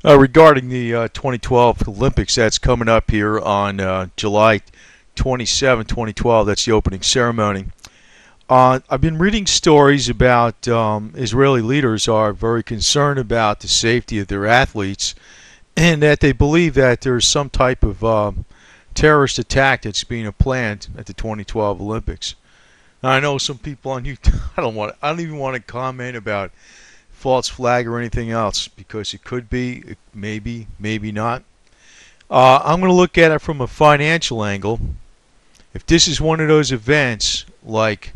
Regarding the 2012 Olympics, that's coming up here on July 27, 2012. That's the opening ceremony. I've been reading stories about Israeli leaders are very concerned about the safety of their athletes, and that they believe that there's some type of terrorist attack that's being planned at the 2012 Olympics. Now, I know some people on YouTube. I don't even want to comment about false flag or anything else because it could be, maybe, maybe not. I'm going to look at it from a financial angle. If this is one of those events like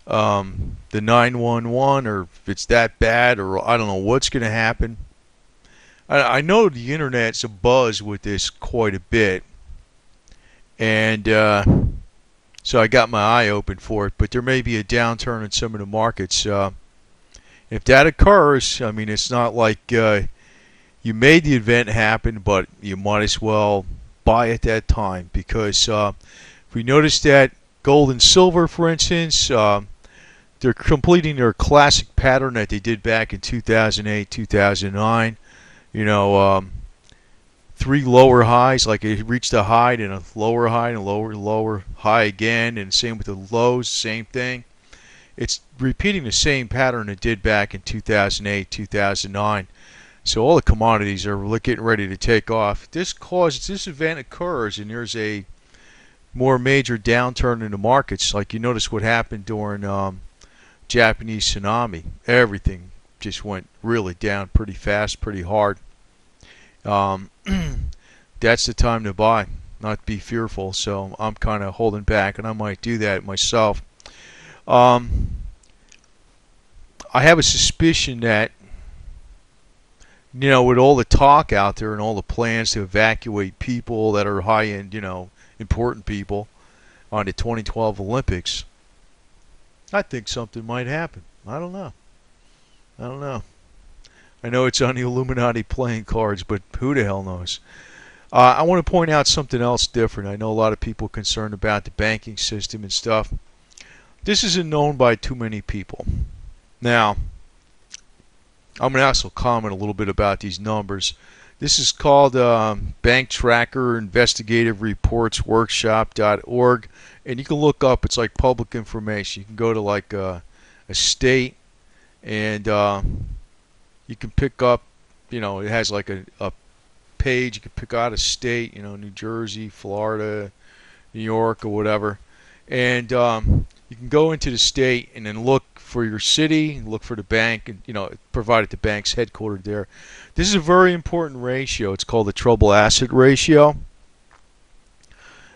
the 911, or if it's that bad, or I don't know what's going to happen. I know the internet's abuzz with this quite a bit, and so I got my eye open for it. But there may be a downturn in some of the markets. If that occurs, I mean, it's not like you made the event happen, but you might as well buy at that time, because if we notice that gold and silver, for instance, they're completing their classic pattern that they did back in 2008, 2009. You know, three lower highs, like it reached a high and a lower high and a lower high again, and same with the lows, same thing. It's repeating the same pattern it did back in 2008, 2009. So all the commodities are getting ready to take off. This event occurs and there's a more major downturn in the markets, like you notice what happened during Japanese tsunami. Everything just went really down pretty fast, pretty hard. That's the time to buy, not be fearful. So I'm kind of holding back, and I might do that myself. I have a suspicion that, you know, with all the talk out there and all the plans to evacuate people that are high-end, you know, important people on the 2012 Olympics, I think something might happen. I don't know. I know it's on the Illuminati playing cards, but who the hell knows? I want to point out something else different. I know a lot of people are concerned about the banking system and stuff. This isn't known by too many people. Now, I'm going to also comment a little bit about these numbers. This is called Bank Tracker Investigative Reports Workshop.org, and you can look up, it's like public information. You can go to like a state, and you can pick up, you know, it has like a page. You can pick out a state, you know, New Jersey, Florida, New York, or whatever, and you can go into the state and then look for your city, look for the bank, and, you know, provided the bank's headquartered there. This is a very important ratio. It's called the trouble asset ratio.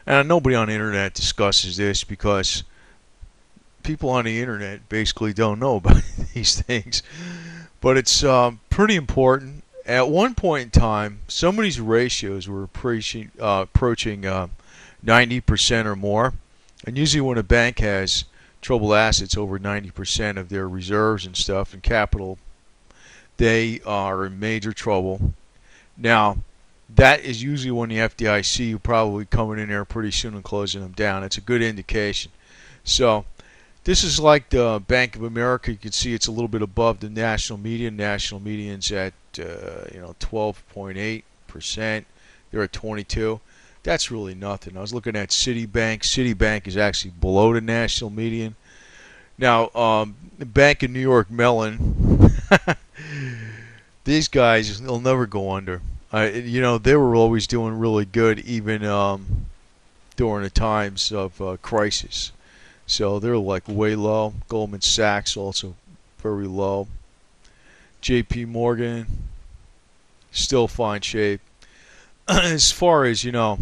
And nobody on the internet discusses this because people on the internet basically don't know about these things. But it's pretty important. At one point in time, some of these ratios were approaching 90% or more. And usually when a bank has troubled assets over 90% of their reserves and stuff and capital, they are in major trouble. Now, that is usually when the FDIC are probably coming in there pretty soon and closing them down. It's a good indication. So this is like the Bank of America. You can see it's a little bit above the national median. National median's at 12.8%. They're at 22. That's really nothing. I was looking at Citibank. Citibank is actually below the national median. Now, the Bank of New York Mellon, these guys, they'll never go under. You know, they were always doing really good, even during the times of crisis. So they're like way low. Goldman Sachs also very low. J.P. Morgan, still fine shape. As far as, you know,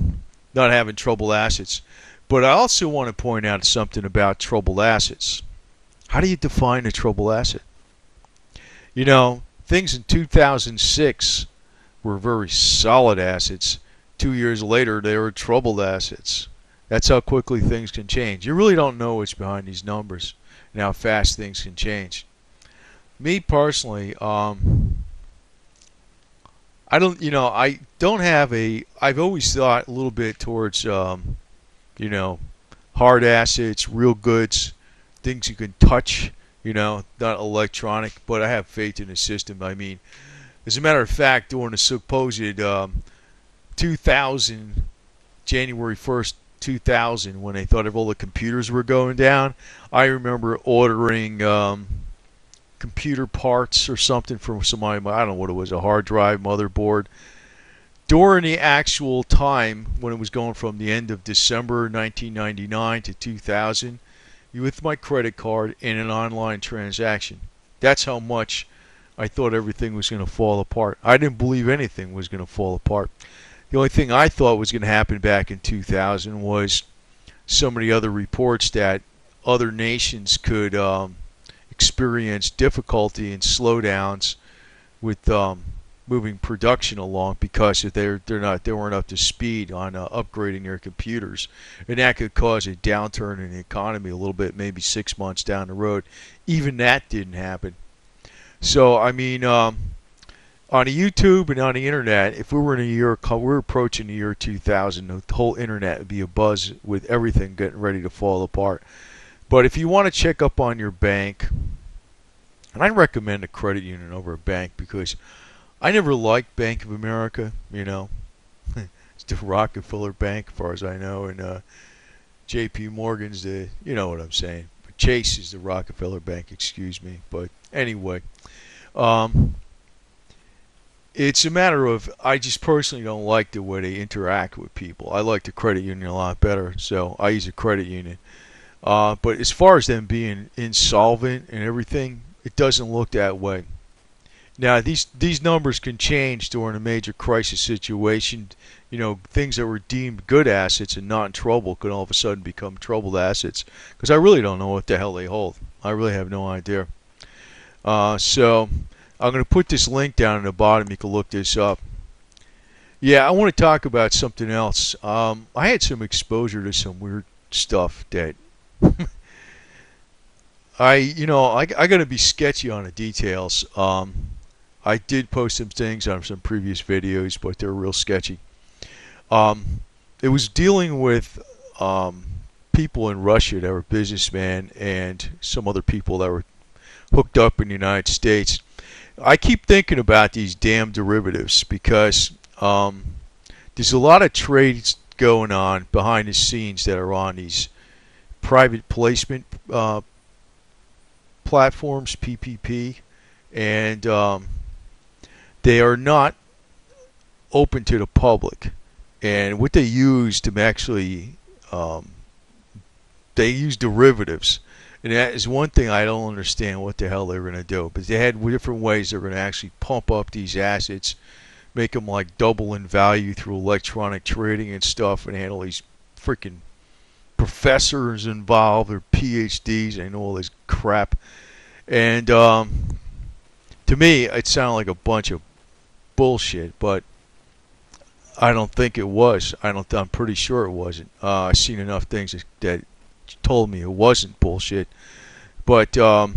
not having troubled assets. But I also want to point out something about troubled assets. How do you define a troubled asset? You know, things in 2006 were very solid assets. 2 years later, they were troubled assets. That's how quickly things can change. You really don't know what's behind these numbers and how fast things can change. Me personally, I don't have I've always thought a little bit towards, you know, hard assets, real goods, things you can touch, you know, not electronic, but I have faith in the system. I mean, As a matter of fact, during the supposed 2000, January 1st, 2000, when they thought of all the computers were going down, I remember ordering computer parts or something from somebody. I don't know what it was, a hard drive, motherboard. During the actual time when it was going from the end of December 1999 to 2000, with my credit card in an online transaction. That's how much I thought everything was going to fall apart. I didn't believe anything was going to fall apart. The only thing I thought was going to happen back in 2000 was some of the other reports that other nations could experience difficulty and slowdowns with moving production along because if they weren't up to speed on upgrading their computers, and that could cause a downturn in the economy a little bit, maybe 6 months down the road. Even that didn't happen. So I mean, on the YouTube and on the internet, if we were in a year, we're approaching the year 2000, the whole internet would be abuzz with everything getting ready to fall apart. But if you want to check up on your bank, and I recommend a credit union over a bank because I never liked Bank of America, you know. It's the Rockefeller Bank, as far as I know, and J.P. Morgan's the, you know what I'm saying. But Chase is the Rockefeller Bank, excuse me. But anyway, it's a matter of I just personally don't like the way they interact with people. I like the credit union a lot better, so I use a credit union. But as far as them being insolvent and everything, it doesn't look that way. Now, these numbers can change during a major crisis situation. You know, things that were deemed good assets and not in trouble could all of a sudden become troubled assets. Because I really don't know what the hell they hold. I really have no idea. So I'm going to put this link down in the bottom. You can look this up. Yeah, I want to talk about something else. I had some exposure to some weird stuff that I got to be sketchy on the details. I did post some things on some previous videos, but they're real sketchy. It was dealing with people in Russia that were businessmen and some other people that were hooked up in the United States. I keep thinking about these damn derivatives because there's a lot of trades going on behind the scenes that are on these private placement platforms, PPP, and they are not open to the public. And what they use to actually, they use derivatives. And that is one thing I don't understand what the hell they're going to do. But they had different ways they're going to actually pump up these assets, make them like double in value through electronic trading and stuff, and handle these freaking professors involved or PhDs and all this crap. And to me, it sounded like a bunch of bullshit, but I don't think it was. I'm pretty sure it wasn't. I've seen enough things that told me it wasn't bullshit. But the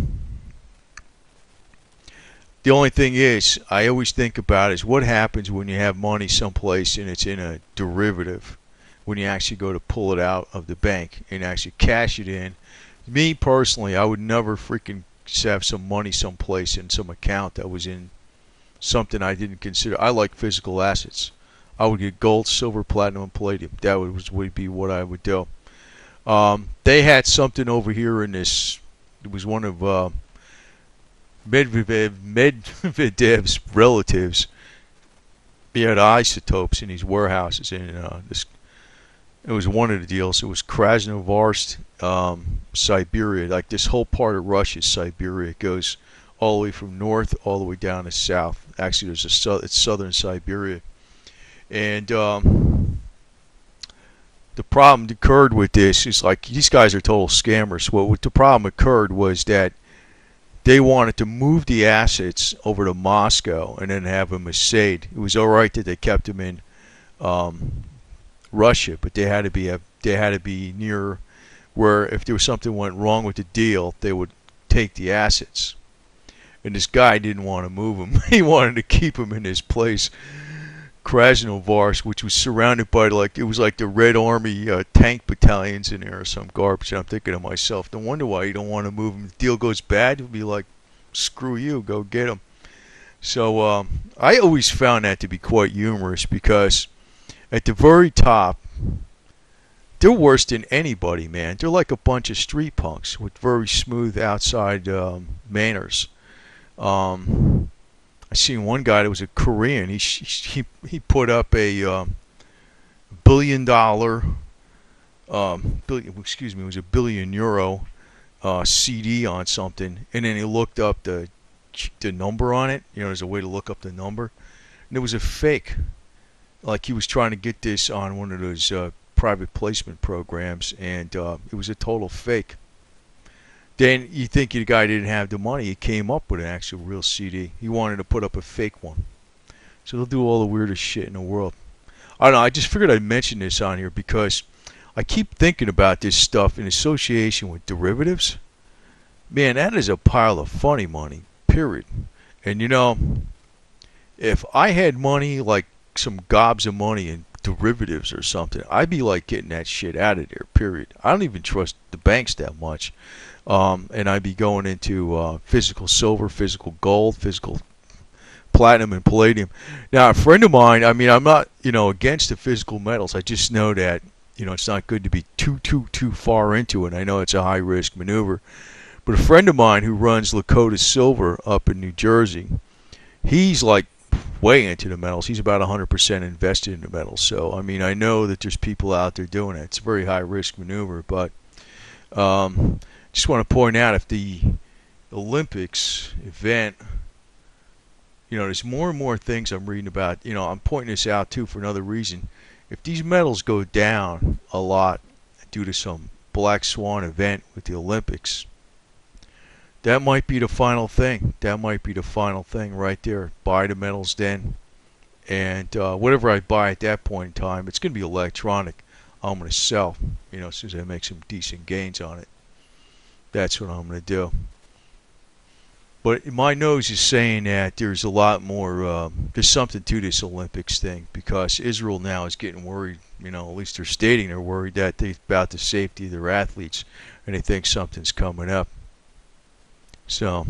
only thing is, I always think about is what happens when you have money someplace and it's in a derivative. When you actually go to pull it out of the bank and actually cash it in. Me personally, I would never freaking have some money someplace in some account that was in something I didn't consider. I like physical assets. I would get gold, silver, platinum, and palladium. That would be what I would do. They had something over here in this. It was one of Medvedev's relatives. He had isotopes in these warehouses in this. It was one of the deals. It was Krasnoyarsk, Siberia. Like this whole part of Russia is Siberia. It goes all the way from north all the way down to south. Actually, it's southern Siberia. And the problem that occurred with this is like these guys are total scammers. What the problem occurred was that they wanted to move the assets over to Moscow and then have them assayed. It was all right that they kept them in Russia, but they had to be near where if there was something went wrong with the deal, they would take the assets. And this guy didn't want to move them. He wanted to keep them in his place, Krasnoyarsk, which was surrounded by it was like the Red Army tank battalions in there or some garbage. And I'm thinking to myself, no wonder why you don't want to move them. If the deal goes bad, it'll be like, screw you, go get them. So I always found that to be quite humorous because at the very top, they're worse than anybody, man. They're like a bunch of street punks with very smooth outside manners. I seen one guy that was a Korean. He put up a $1 billion excuse me, it was €1 billion CD on something, and then he looked up the number on it. You know, there's a way to look up the number, and it was a fake. Like he was trying to get this on one of those private placement programs, and it was a total fake. Then you think the guy didn't have the money. He came up with an actual real CD. He wanted to put up a fake one. So they'll do all the weirdest shit in the world. I don't know. I just figured I'd mention this on here because I keep thinking about this stuff in association with derivatives. Man, that is a pile of funny money, period. And you know, if I had money, like some gobs of money in derivatives or something, I'd be like getting that shit out of there, period. I don't even trust the banks that much. And I'd be going into physical silver, physical gold, physical platinum, and palladium. Now, a friend of mine, I mean, I'm not, against the physical metals. I just know that, it's not good to be too far into it. I know it's a high risk maneuver. But a friend of mine who runs Lakota Silver up in New Jersey, he's like way into the metals. He's about 100% invested in the metals. So, I mean, I know that there's people out there doing it. It's a very high risk maneuver, but just want to point out, if the Olympics event, there's more and more things I'm reading about. I'm pointing this out too for another reason. If these metals go down a lot due to some black swan event with the Olympics, that might be the final thing. That might be the final thing right there. Buy the metals then, and whatever I buy at that point in time, it's going to be electronic. I'm going to sell, as soon as I make some decent gains on it. That's what I'm going to do. But my nose is saying that there's a lot more, there's something to this Olympics thing, because Israel now is getting worried, at least they're stating they're worried that about the safety of their athletes, and they think something's coming up. So,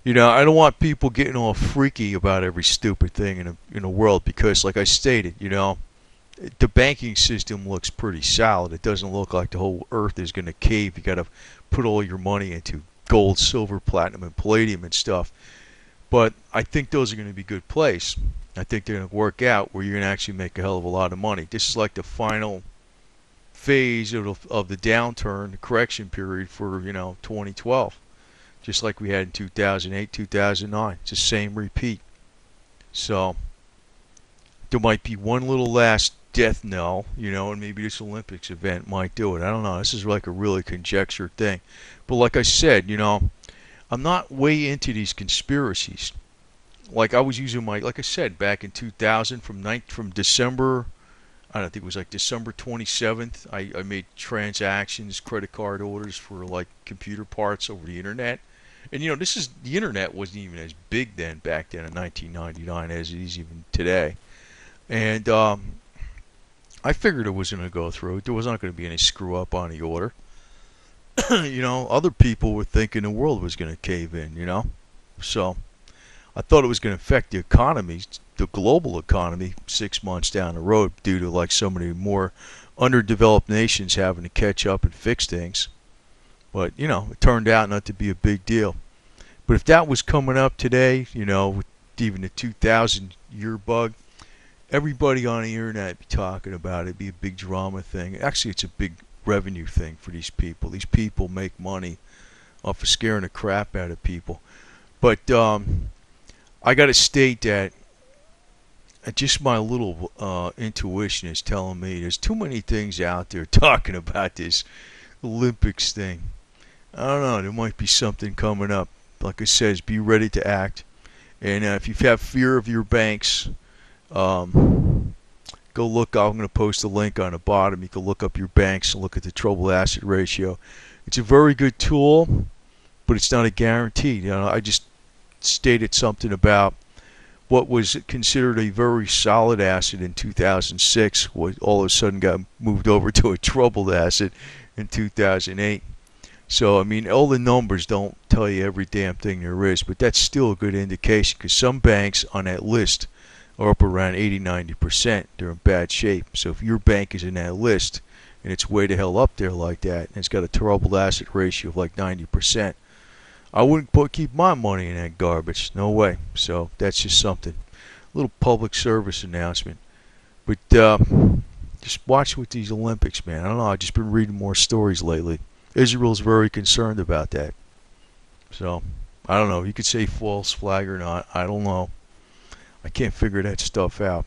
I don't want people getting all freaky about every stupid thing in the world, because like I stated, the banking system looks pretty solid. It doesn't look like the whole earth is going to cave. You got to put all your money into gold, silver, platinum, and palladium and stuff. But I think those are going to be good plays. I think they're going to work out where you're going to actually make a hell of a lot of money. This is like the final phase of the downturn, the correction period for 2012, just like we had in 2008, 2009. It's the same repeat. So there might be one little last death knell, and maybe this Olympics event might do it. I don't know. This is like a really conjectured thing. But like I said, I'm not way into these conspiracies. Like I was using like I said, back in 2000, from December, I don't think it was like December 27th, I made transactions, credit card orders for like computer parts over the internet. And the internet wasn't even as big then, back then in 1999, as it is even today. And I figured it was going to go through. There was not going to be any screw up on the order. Other people were thinking the world was going to cave in, So I thought it was going to affect the economy, the global economy, 6 months down the road, due to like so many more underdeveloped nations having to catch up and fix things. But, it turned out not to be a big deal. But if that was coming up today, with even the 2000 year bug, everybody on the internet would be talking about it. It'd be a big drama thing. Actually, it's a big revenue thing for these people. These people make money off of scaring the crap out of people. But I got to state that just my little intuition is telling me there's too many things out there talking about this Olympics thing. I don't know. There might be something coming up. Like I said, be ready to act. And if you have fear of your banks, go look. I'm going to post a link on the bottom. You can look up your banks and look at the trouble asset ratio. It's a very good tool, but it's not a guarantee. I just stated something about what was considered a very solid asset in 2006, all of a sudden got moved over to a troubled asset in 2008. So, I mean, all the numbers don't tell you every damn thing there is, but that's still a good indication because some banks on that list are up around 80-90%. They're in bad shape. So if your bank is in that list and it's way the hell up there like that, and it's got a troubled asset ratio of like 90%, I wouldn't keep my money in that garbage. No way. So that's just something. A little public service announcement. But just watch with these Olympics, man. I don't know. I've just been reading more stories lately. Israel's very concerned about that. So, I don't know. You could say false flag or not. I don't know. I can't figure that stuff out.